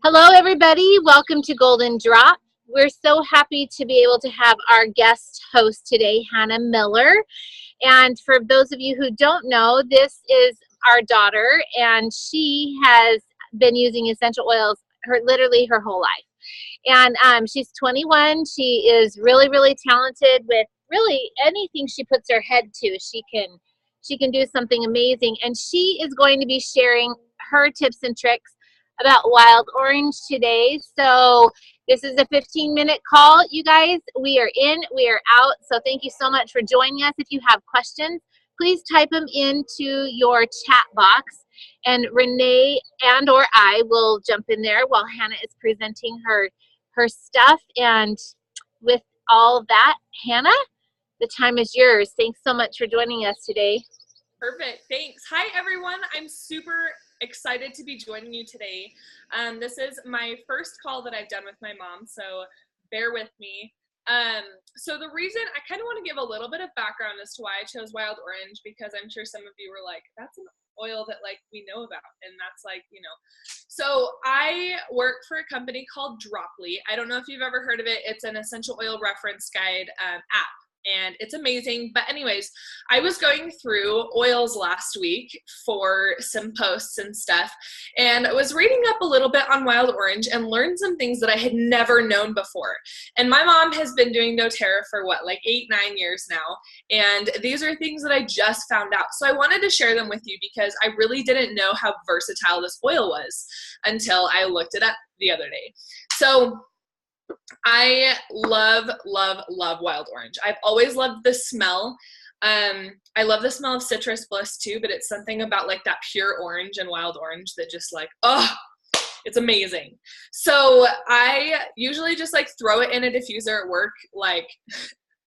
Hello, everybody. Welcome to Golden Drop. We're so happy to be able to have our guest host today, Hanna Miller. And for those of you who don't know, this is our daughter, and she has been using essential oils literally her whole life. And she's 21. She is really, really talented with really anything she puts her head to. She can do something amazing. And she is going to be sharing her tips and tricks about wild orange today. So this is a 15-minute call, you guys. We are in, we are out. So thank you so much for joining us. If you have questions, please type them into your chat box, and Renee and or I will jump in there while Hanna is presenting her stuff. And with all of that, Hanna, the time is yours. Thanks so much for joining us today. Perfect. Thanks. Hi, everyone. I'm super excited to be joining you today. This is my first call that I've done with my mom, so bear with me. So the reason I kind of want to give a little bit of background as to why I chose wild orange, because I'm sure some of you were like, that's an oil that like we know about, and that's like, so I work for a company called Droply. I don't know if you've ever heard of it. It's an essential oil reference guide app, and it's amazing. But anyways, I was going through oils last week for some posts and stuff, and I was reading up a little bit on wild orange and learned some things that I had never known before. And my mom has been doing doTERRA for what, like 8-9 years now, and these are things that I just found out. So I wanted to share them with you because I really didn't know how versatile this oil was until I looked it up the other day. So I love, love, love wild orange. I've always loved the smell. I love the smell of citrus bliss too, but it's something about like that pure orange and wild orange that just like, oh, it's amazing. So I usually just like throw it in a diffuser at work. Like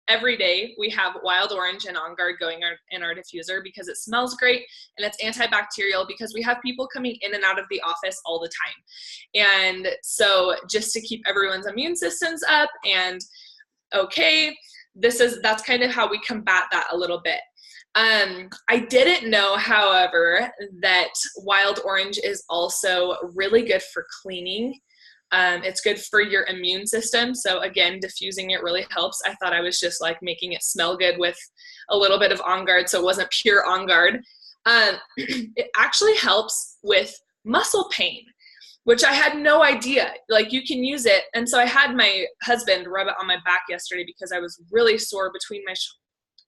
every day we have wild orange and On Guard going in our diffuser because it smells great and it's antibacterial, because we have people coming in and out of the office all the time. And so just to keep everyone's immune systems up and okay, that's kind of how we combat that a little bit. I didn't know, however, that wild orange is also really good for cleaning. It's good for your immune system. So again, diffusing it really helps. I thought I was just like making it smell good with a little bit of On Guard, so it wasn't pure On Guard. It actually helps with muscle pain, which I had no idea. Like you can use it. And so I had my husband rub it on my back yesterday because I was really sore between my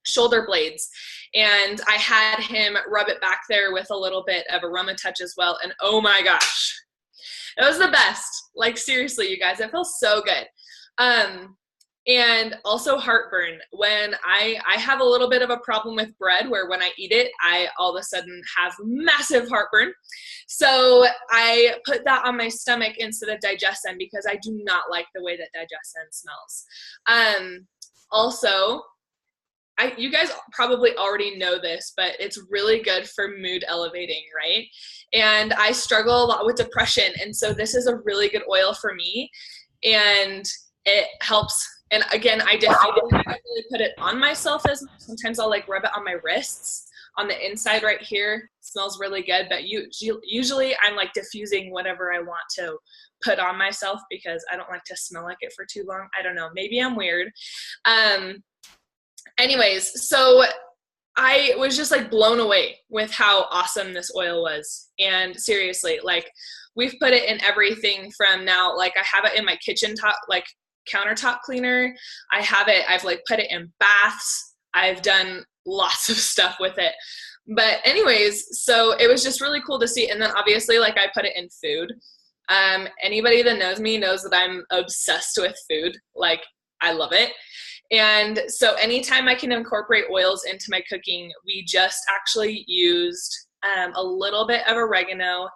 shoulder blades, and I had him rub it back there with a little bit of aroma touch as well. And oh my gosh, it was the best. Like seriously, you guys, it feels so good. And also heartburn. When I have a little bit of a problem with bread, where when I eat it, I all of a sudden have massive heartburn. So I put that on my stomach instead of Digestin, because I do not like the way that Digestin smells. Also, you guys probably already know this, but it's really good for mood elevating, right? And I struggle a lot with depression, and so this is a really good oil for me, and it helps. And again, I don't really put it on myself as much. Sometimes I'll like rub it on my wrists, on the inside right here. It smells really good, but usually I'm like diffusing whatever I want to put on myself because I don't like to smell like it for too long. I don't know, maybe I'm weird. Anyways, so I was just like blown away with how awesome this oil was. And seriously, like we've put it in everything from now, like I have it in my kitchen top, like countertop cleaner. I've like put it in baths. I've done lots of stuff with it. But anyways, so it was just really cool to see. And then obviously like I put it in food. Anybody that knows me knows that I'm obsessed with food. Like I love it. And so anytime I can incorporate oils into my cooking, we just actually used a little bit of oregano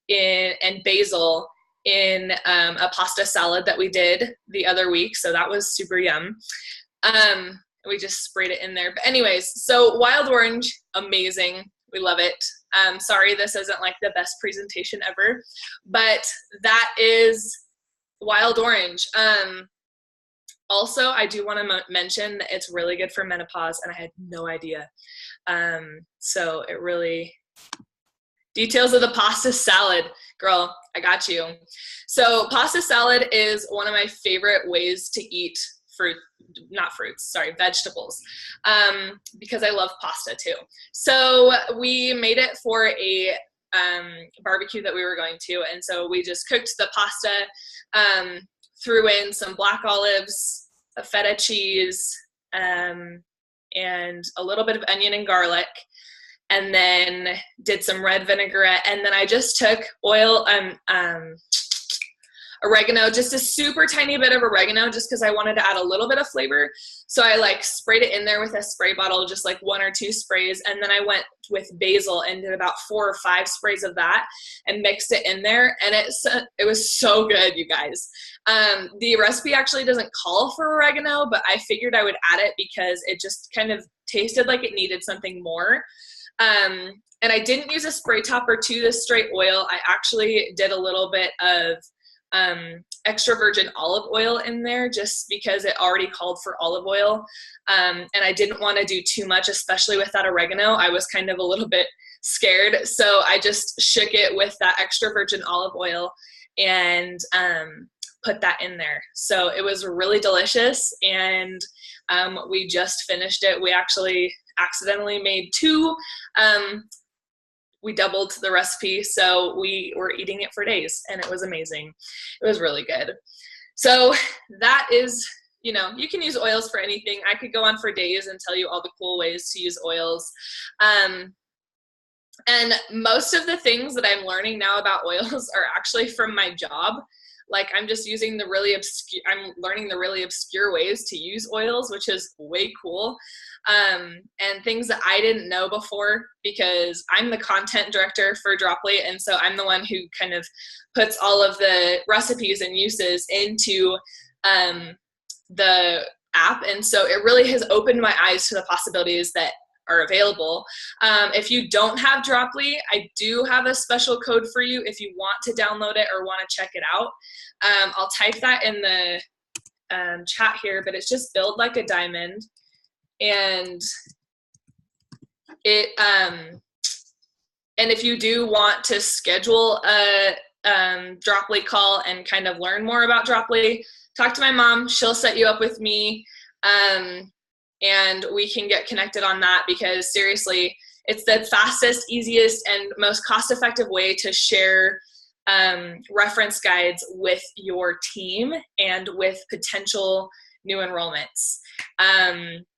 and basil in a pasta salad that we did the other week. So that was super yum. We just sprayed it in there. But anyways, so wild orange, amazing. We love it. Sorry, this isn't like the best presentation ever, but that is wild orange. Also, I do want to mention that it's really good for menopause, and I had no idea. So it really Details of the pasta salad. Girl, I got you. So pasta salad is one of my favorite ways to eat vegetables, because I love pasta too. So we made it for a barbecue that we were going to, and so we just cooked the pasta, threw in some black olives, a feta cheese, and a little bit of onion and garlic, and then did some red vinaigrette, and then I just took oil, oregano, just a super tiny bit of oregano, just because I wanted to add a little bit of flavor. So I like sprayed it in there with a spray bottle, just like 1 or 2 sprays, and then I went with basil and did about 4 or 5 sprays of that and mixed it in there, and it was so good, you guys. The recipe actually doesn't call for oregano, but I figured I would add it because it just kind of tasted like it needed something more. And I didn't use a spray topper to this straight oil. I actually did a little bit of extra virgin olive oil in there, just because it already called for olive oil. And I didn't want to do too much, especially with that oregano. I was kind of a little bit scared. So I just shook it with that extra virgin olive oil and put that in there. So it was really delicious. And we just finished it. We actually accidentally made 2. We doubled the recipe, so we were eating it for days, and it was amazing. It was really good. So that is, you can use oils for anything. I could go on for days and tell you all the cool ways to use oils. And most of the things that I'm learning now about oils are actually from my job. Like I'm just using I'm learning the really obscure ways to use oils, which is way cool. And things that I didn't know before, because I'm the content director for Droply, and so I'm the one who kind of puts all of the recipes and uses into the app, and so it really has opened my eyes to the possibilities that are available. If you don't have Droply, I do have a special code for you if you want to download it or want to check it out. I'll type that in the chat here, but it's just Build Like a Diamond. And and if you do want to schedule a Droply call and kind of learn more about Droply, talk to my mom. She'll set you up with me, and we can get connected on that, because seriously, it's the fastest, easiest, and most cost-effective way to share reference guides with your team and with potential new enrollments.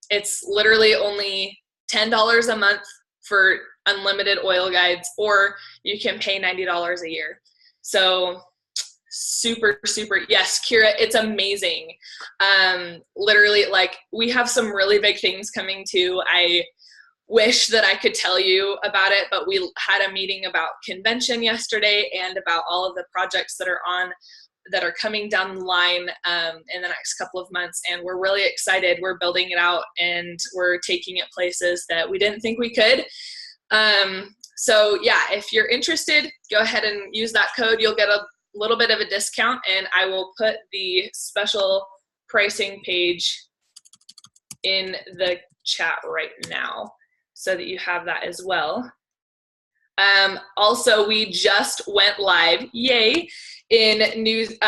It's literally only $10 a month for unlimited oil guides, or you can pay $90 a year. So super, super, yes, Kira, it's amazing. Literally, like, we have some really big things coming too. I wish that I could tell you about it, but we had a meeting about convention yesterday and about all of the projects that are coming down the line in the next couple of months, and we're really excited. We're building it out, and we're taking it places that we didn't think we could. So yeah, if you're interested, go ahead and use that code. You'll get a little bit of a discount, and I will put the special pricing page in the chat right now so that you have that as well. Also, we just went live, yay, in Europe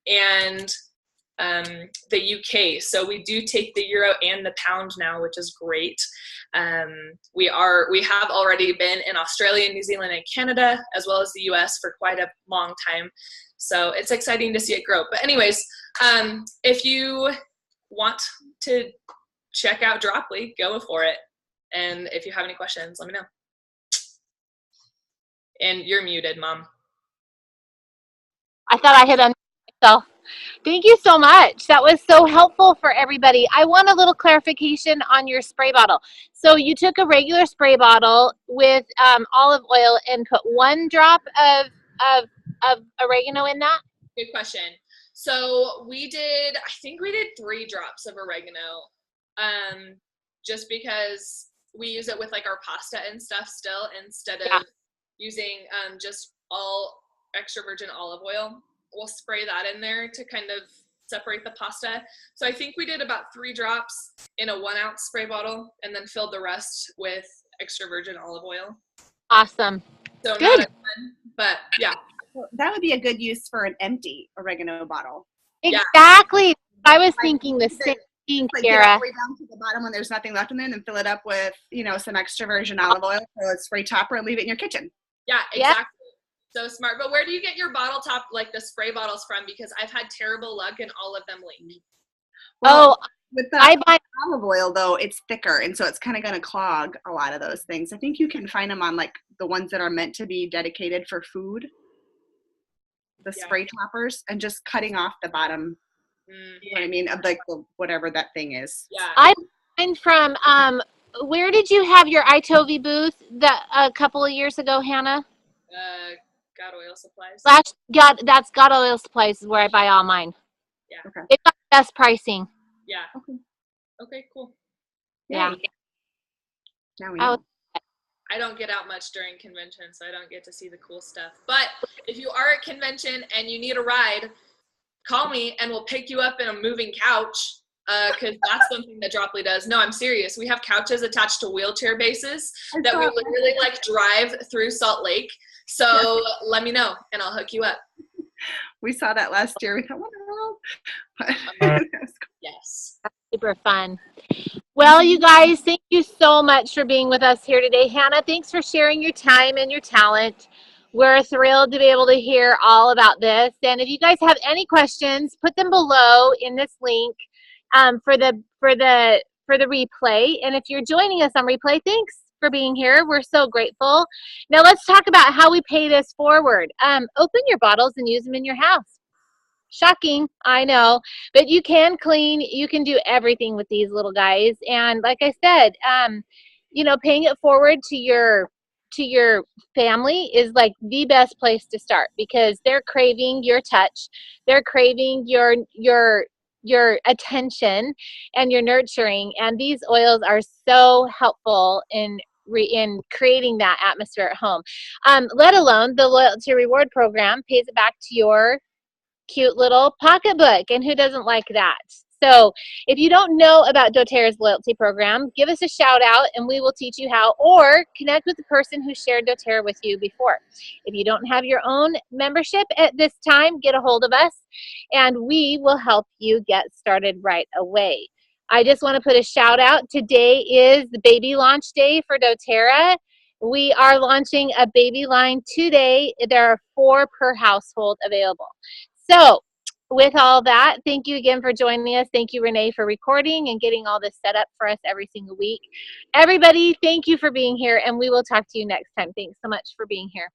and the UK. So we do take the euro and the pound now, which is great. We have already been in Australia, New Zealand, and Canada, as well as the US for quite a long time. So it's exciting to see it grow. But anyways, if you want to check out Droply, go for it. And if you have any questions, let me know. And you're muted, Mom. I thought I had unmuted myself. Thank you so much. That was so helpful for everybody. I want a little clarification on your spray bottle. So you took a regular spray bottle with olive oil and put 1 drop of oregano in that? Good question. So I think we did 3 drops of oregano, just because we use it with like our pasta and stuff still, instead of using just all extra virgin olive oil. We'll spray that in there to kind of separate the pasta. So I think we did about 3 drops in a 1-ounce spray bottle, and then filled the rest with extra virgin olive oil. Awesome. So Good. not a ton, but yeah. Well, that would be a good use for an empty oregano bottle. Exactly. I was thinking the same thing, Like get all Kara. the way down to the bottom when there's nothing left in there, and then fill it up with, you know, some extra virgin olive oil, so it's spray topper, and leave it in your kitchen. Yeah, Yeah. exactly. So smart. But where do you get your bottle top, like the spray bottles from? Because I've had terrible luck and all of them leak. Well, Oh, with the I buy. olive oil, though, it's thicker, and so it's kind of going to clog a lot of those things. I think you can find them on, like, the ones that are meant to be dedicated for food, the Yeah. spray toppers, and just cutting off the bottom, you know what I mean, of, like, the, whatever that thing is. Yeah. I bought from. Where did you have your iTovi booth a couple of years ago, Hannah? Got oil supplies. That's God Oil Supplies is where I buy all mine. Yeah. Okay. It got the best pricing. Yeah. Okay. Okay, cool. Yeah. Yay. Now we I know. was- I don't get out much during convention, so I don't get to see the cool stuff. But if you are at convention and you need a ride, call me and we'll pick you up in a moving couch, because that's something that Dropley does. No, I'm serious. We have couches attached to wheelchair bases that we literally like drive through Salt Lake. So let me know and I'll hook you up. We saw that last year. We thought, what the hell? Yes. Super fun. Well, you guys, thank you so much for being with us here today. Hannah, thanks for sharing your time and your talent. We're thrilled to be able to hear all about this. And if you guys have any questions, put them below in this link for the replay. And if you're joining us on replay, thanks for being here. We're so grateful. Now let's talk about how we pay this forward. Open your bottles and use them in your house. Shocking, I know, but you can clean, you can do everything with these little guys. And like I said, you know, paying it forward to your family is like the best place to start, because they're craving your touch, they're craving your attention and your nurturing, and these oils are so helpful in creating that atmosphere at home. Let alone the loyalty reward program pays it back to your cute little pocketbook, and who doesn't like that? So if you don't know about doTERRA's loyalty program, give us a shout out and we will teach you how, or connect with the person who shared doTERRA with you before. If you don't have your own membership at this time, get a hold of us and we will help you get started right away. I just want to put a shout out. Today is the baby launch day for doTERRA. We are launching a baby line today. There are 4 per household available. So with all that, thank you again for joining us. Thank you, Renee, for recording and getting all this set up for us every single week. Everybody, thank you for being here, and we will talk to you next time. Thanks so much for being here.